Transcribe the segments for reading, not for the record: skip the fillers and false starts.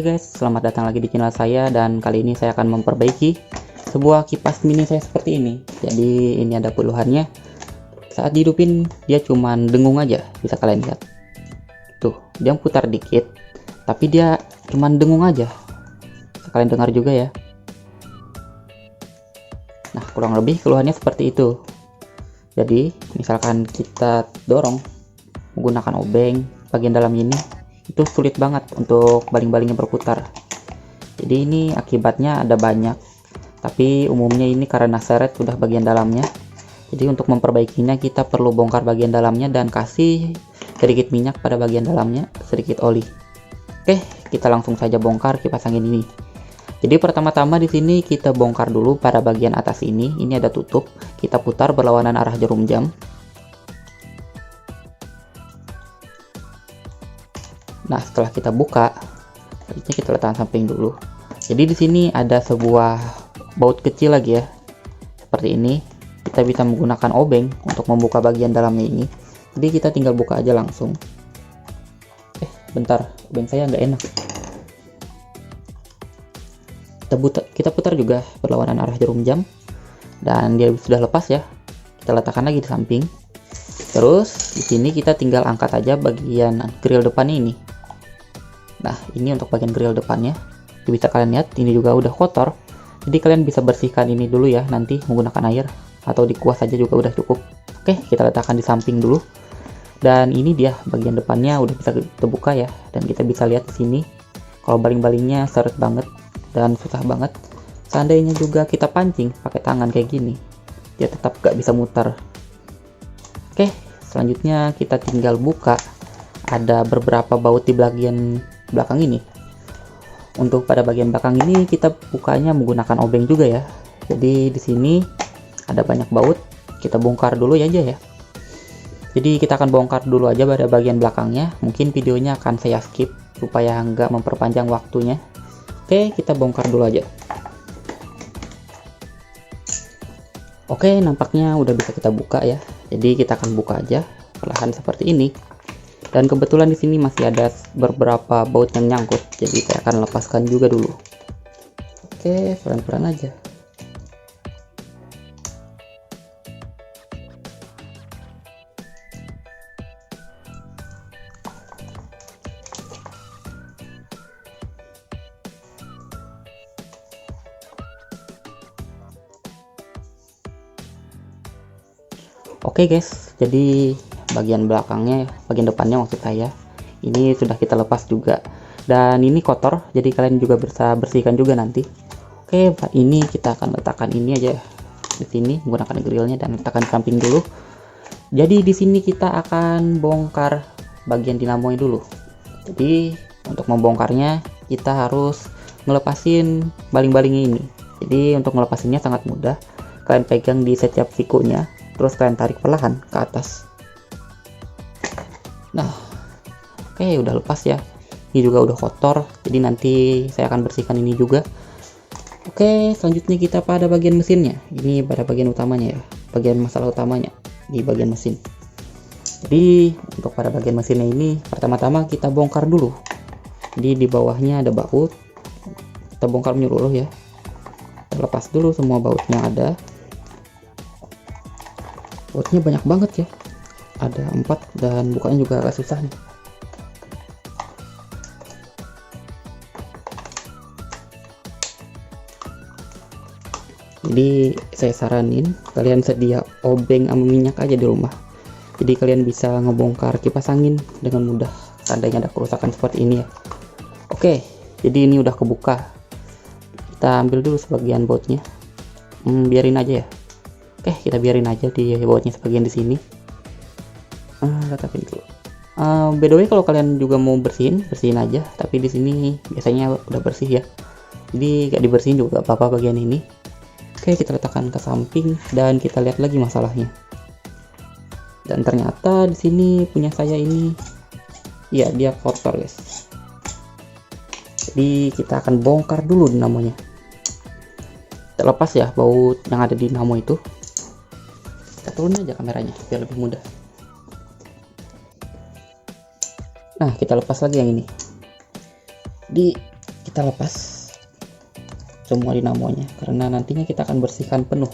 guys, selamat datang lagi di channel saya, dan kali ini saya akan memperbaiki sebuah kipas mini saya seperti ini. Jadi ini ada puluhannya. Saat dihidupin dia cuman dengung aja, bisa kalian lihat. Tuh, dia putar dikit, tapi dia cuman dengung aja. Bisa kalian dengar juga ya. Nah, kurang lebih keluhannya seperti itu. Jadi, misalkan kita dorong menggunakan obeng bagian dalam ini, itu sulit banget untuk baling-balingnya berputar. Jadi ini akibatnya ada banyak, tapi umumnya ini karena seret sudah bagian dalamnya. Jadi untuk memperbaikinya kita perlu bongkar bagian dalamnya dan kasih sedikit minyak pada bagian dalamnya, sedikit oli. Oke, kita langsung saja bongkar kipas angin ini. Jadi pertama-tama di sini kita bongkar dulu pada bagian atas ini. Ini ada tutup, kita putar berlawanan arah jarum jam. Nah, setelah kita buka, selanjutnya kita letakkan samping dulu. Jadi di sini ada sebuah baut kecil lagi ya, seperti ini. Kita bisa menggunakan obeng untuk membuka bagian dalamnya ini. Jadi kita tinggal buka aja langsung. Bentar, obeng saya nggak enak. Kita putar juga berlawanan arah jarum jam, dan dia sudah lepas ya. Kita letakkan lagi di samping. Terus di sini kita tinggal angkat aja bagian grill depan ini. Nah, ini untuk bagian grill depannya. Bisa kalian lihat, ini juga udah kotor. Jadi kalian bisa bersihkan ini dulu ya, nanti menggunakan air atau dikuas saja juga udah cukup. Oke, kita letakkan di samping dulu. Dan ini dia bagian depannya udah bisa kita buka ya, dan kita bisa lihat di sini kalau baling-balingnya seret banget dan susah banget. Seandainya juga kita pancing pakai tangan kayak gini, dia tetap gak bisa muter. Oke, selanjutnya kita tinggal buka. Ada beberapa baut di bagian belakang ini. Untuk pada bagian belakang ini kita bukanya menggunakan obeng juga ya. Jadi di sini ada banyak baut, kita bongkar dulu aja ya. Jadi kita akan bongkar dulu aja pada bagian belakangnya. Mungkin videonya akan saya skip supaya nggak memperpanjang waktunya. Oke, kita bongkar dulu aja. Oke, nampaknya udah bisa kita buka ya. Jadi kita akan buka aja perlahan seperti ini. Dan kebetulan di sini masih ada beberapa baut yang nyangkut, jadi saya akan lepaskan juga dulu. Oke, pelan-pelan aja. Oke guys, jadi bagian belakangnya, bagian depannya maksud saya, ini sudah kita lepas juga. Dan ini kotor, jadi kalian juga bisa bersihkan juga nanti. Oke, ini kita akan letakkan ini aja di sini menggunakan grillnya dan letakkan di samping dulu. Jadi di sini kita akan bongkar bagian dinamonya dulu. Jadi untuk membongkarnya kita harus ngelepasin baling-balingnya ini. Jadi untuk ngelepasinnya sangat mudah. Kalian pegang di setiap sikunya, terus kalian tarik perlahan ke atas. Nah, oke, udah lepas ya. Ini juga udah kotor, jadi nanti saya akan bersihkan ini juga. Oke, selanjutnya kita pada bagian mesinnya. Ini pada bagian utamanya ya, bagian masalah utamanya di bagian mesin. Jadi untuk pada bagian mesinnya ini, pertama-tama kita bongkar dulu. Jadi di bawahnya ada baut, kita bongkar menyeluruh ya. Kita lepas dulu semua bautnya ada. Bautnya banyak banget ya, ada 4, dan bukanya juga agak susah nih. Jadi saya saranin kalian sedia obeng sama minyak aja di rumah. Jadi kalian bisa ngebongkar kipas angin dengan mudah seandainya ada kerusakan seperti ini ya. Oke, jadi ini udah kebuka. Kita ambil dulu sebagian bautnya. Biarin aja ya. Oke, kita biarin aja di bautnya sebagian di sini. Letakin dulu. By the way, kalau kalian juga mau bersihin aja. Tapi di sini biasanya udah bersih ya. Jadi gak dibersihin juga gak apa-apa bagian ini. Oke, kita letakkan ke samping dan kita lihat lagi masalahnya. Dan ternyata di sini punya saya ini, ya dia kotor guys. Jadi kita akan bongkar dulu dinamonya. Kita lepas ya baut yang ada di dinamo itu. Kita turun aja kameranya biar lebih mudah. Nah, kita lepas lagi yang ini. Di kita lepas semua dinamonya karena nantinya kita akan bersihkan penuh.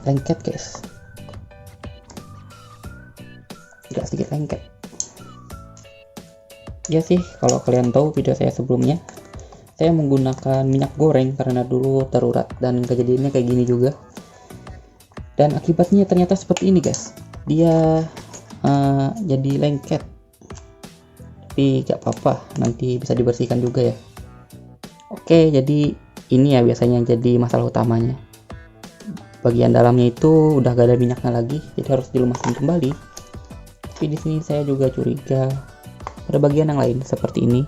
Lengket guys, agak sedikit lengket ya sih. Kalau kalian tahu video saya sebelumnya, saya menggunakan minyak goreng karena dulu darurat dan kejadiannya kayak gini juga, dan akibatnya ternyata seperti ini guys. Dia jadi lengket, tapi gak apa-apa, nanti bisa dibersihkan juga ya. Oke, jadi ini ya biasanya jadi masalah utamanya. Bagian dalamnya itu udah gak ada minyaknya lagi, jadi harus dilumasin kembali. Tapi di sini saya juga curiga pada bagian yang lain seperti ini.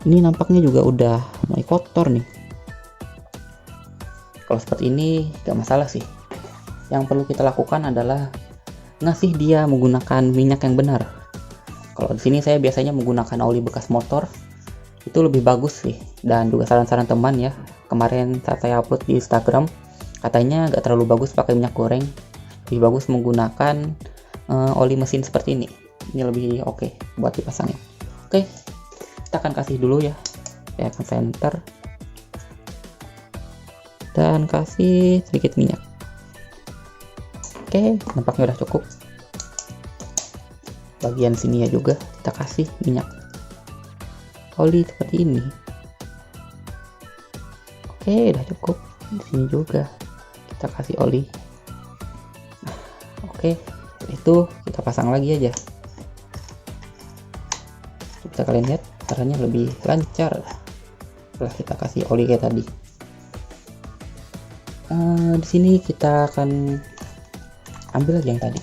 Ini nampaknya juga udah mulai kotor nih. Kalau seperti ini gak masalah sih. Yang perlu kita lakukan adalah ngasih dia menggunakan minyak yang benar. Kalau di sini saya biasanya menggunakan oli bekas motor, itu lebih bagus sih. Dan juga saran-saran teman ya, kemarin saat saya upload di Instagram, katanya nggak terlalu bagus pakai minyak goreng, lebih bagus menggunakan oli mesin seperti ini. Ini lebih oke buat dipasangin. Oke, kita akan kasih dulu ya. Saya akan center dan kasih sedikit minyak. Oke, nampaknya udah cukup. Bagian sini ya juga kita kasih minyak oli seperti ini. Oke, udah cukup. Di sini juga kita kasih oli. Oke, itu kita pasang lagi aja. Bisa kalian lihat caranya lebih lancar setelah kita kasih oli kayak tadi. Di sini kita akan ambil lagi yang tadi.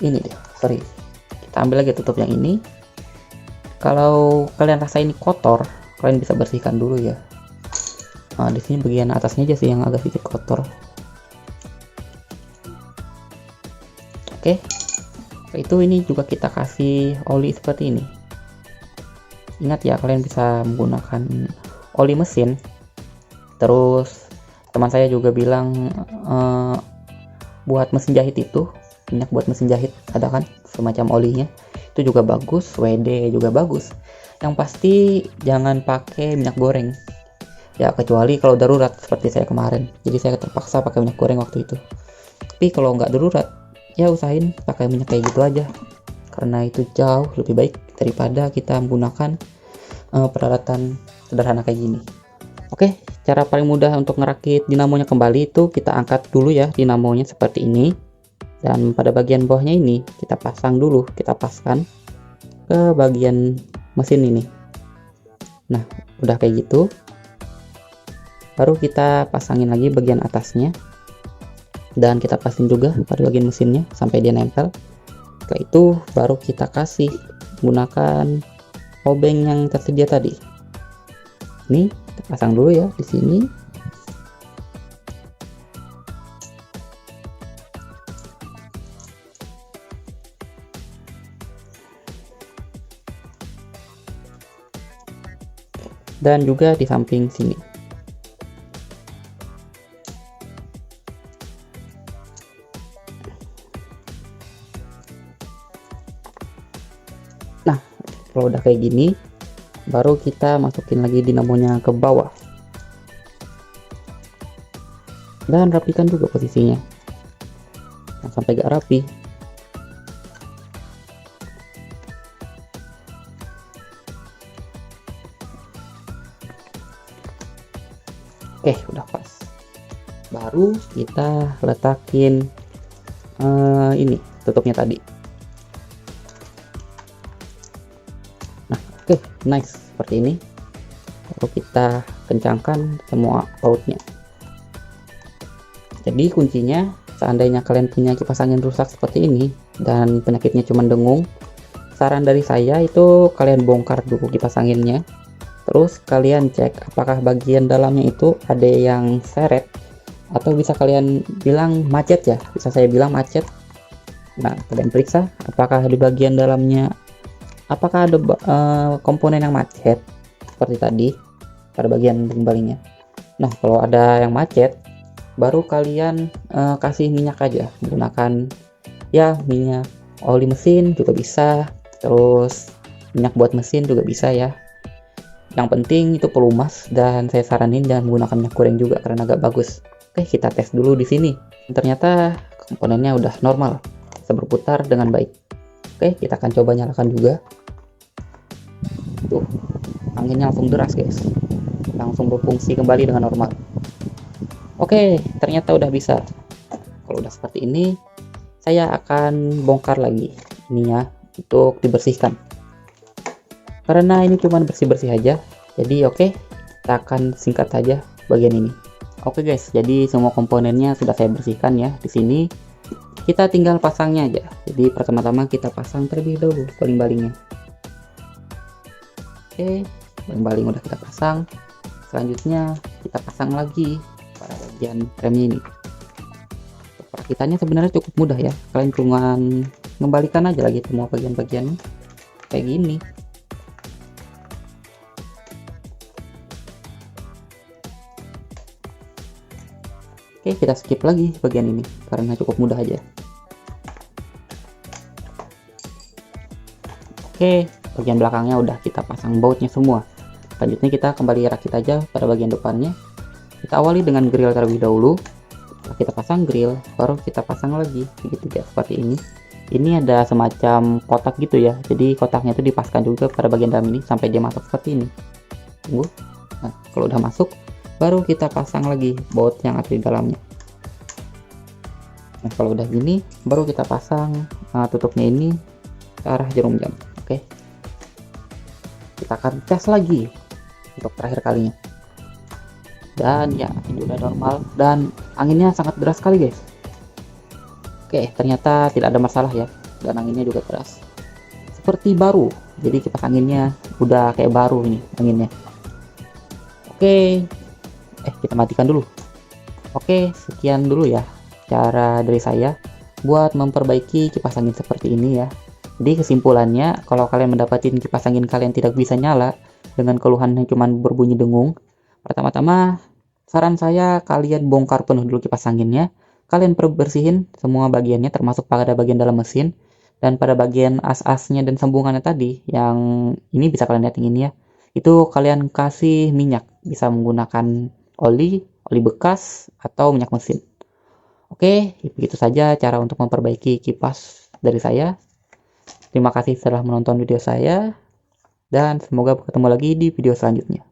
Ini deh, sorry. Kita ambil lagi tutup yang ini. Kalau kalian rasa ini kotor, kalian bisa bersihkan dulu ya. Nah, di sini bagian atasnya aja sih yang agak sedikit kotor. Oke, itu ini juga kita kasih oli seperti ini. Ingat ya, kalian bisa menggunakan oli mesin. Terus teman saya juga bilang buat mesin jahit itu, minyak buat mesin jahit ada kan semacam olinya, itu juga bagus. WD juga bagus. Yang pasti jangan pakai minyak goreng. Ya kecuali kalau darurat seperti saya kemarin, jadi saya terpaksa pakai minyak goreng waktu itu. Tapi kalau nggak darurat, ya usahain pakai minyak kayak gitu aja, karena itu jauh lebih baik daripada kita menggunakan peralatan sederhana kayak gini. Oke, cara paling mudah untuk ngerakit dinamonya kembali itu kita angkat dulu ya dinamonya seperti ini, dan pada bagian bawahnya ini kita pasang dulu, kita paskan ke bagian mesin ini. Nah, udah kayak gitu. Baru kita pasangin lagi bagian atasnya, dan kita pasang juga pada bagian mesinnya sampai dia nempel. Setelah itu baru kita kasih menggunakan obeng yang tersedia tadi. Ini kita pasang dulu ya di sini. Dan juga di samping sini. Nah, kalau udah kayak gini, baru kita masukin lagi dinamonya ke bawah. Dan rapikan juga posisinya. Jangan sampai gak rapi. Oke, udah pas. Baru kita letakin ini tutupnya tadi. Oke, nice seperti ini. Lalu kita kencangkan semua bautnya. Jadi kuncinya, seandainya kalian punya kipas angin rusak seperti ini dan penyakitnya cuma dengung, saran dari saya itu kalian bongkar dulu kipas anginnya. Terus kalian cek apakah bagian dalamnya itu ada yang seret, atau bisa kalian bilang macet ya, bisa saya bilang macet. Nah, kalian periksa apakah di bagian dalamnya apakah ada komponen yang macet seperti tadi pada bagian kembalinya. Nah, kalau ada yang macet, baru kalian kasih minyak aja, menggunakan ya minyak oli mesin juga bisa, terus minyak buat mesin juga bisa ya. Yang penting itu pelumas, dan saya saranin jangan menggunakan minyak goreng juga karena agak bagus. Oke, kita tes dulu di sini. Ternyata komponennya udah normal, bisa berputar dengan baik. Oke, kita akan coba nyalakan juga. Tuh, anginnya langsung deras guys, langsung berfungsi kembali dengan normal. Oke, ternyata udah bisa. Kalau udah seperti ini, saya akan bongkar lagi ininya untuk dibersihkan. Karena ini cuma bersih-bersih aja, jadi oke, kita akan singkat saja bagian ini. Oke guys, jadi semua komponennya sudah saya bersihkan ya. Di sini kita tinggal pasangnya aja. Jadi pertama-tama kita pasang terlebih dahulu baling-balingnya. Oke, baling-baling udah kita pasang. Selanjutnya kita pasang lagi pada bagian remnya ini. Perakitannya sebenarnya cukup mudah ya. Kalian cuma mengembalikan aja lagi semua bagian-bagiannya kayak gini. Oke, kita skip lagi bagian ini karena cukup mudah aja. Oke, bagian belakangnya udah kita pasang bautnya semua. Selanjutnya kita kembali rakit aja pada bagian depannya. Kita awali dengan grill terlebih dahulu. Setelah kita pasang grill, baru kita pasang lagi segitiga seperti ini. Ini ada semacam kotak gitu ya, jadi kotaknya itu dipaskan juga pada bagian dalam ini sampai dia masuk seperti ini. Tunggu. Nah, kalau udah masuk, baru kita pasang lagi baut yang ada di dalamnya. Nah, kalau udah gini, baru kita pasang tutupnya ini ke arah jarum jam. Oke, kita akan tes lagi untuk terakhir kalinya. Dan ya, ini udah normal dan anginnya sangat deras sekali guys. Oke, ternyata tidak ada masalah ya, dan anginnya juga keras seperti baru. Jadi kipas anginnya udah kayak baru ini anginnya. Oke, kita matikan dulu. Oke, sekian dulu ya cara dari saya buat memperbaiki kipas angin seperti ini ya. Jadi kesimpulannya, kalau kalian mendapatkan kipas angin kalian tidak bisa nyala dengan keluhan yang cuman berbunyi dengung, pertama-tama saran saya kalian bongkar penuh dulu kipas anginnya. Kalian bersihin semua bagiannya termasuk pada bagian dalam mesin, dan pada bagian as-asnya dan sambungannya tadi yang ini bisa kalian lihat ini ya, itu kalian kasih minyak, bisa menggunakan oli bekas atau minyak mesin. Oke, begitu saja cara untuk memperbaiki kipas dari saya. Terima kasih telah menonton video saya, dan semoga bertemu lagi di video selanjutnya.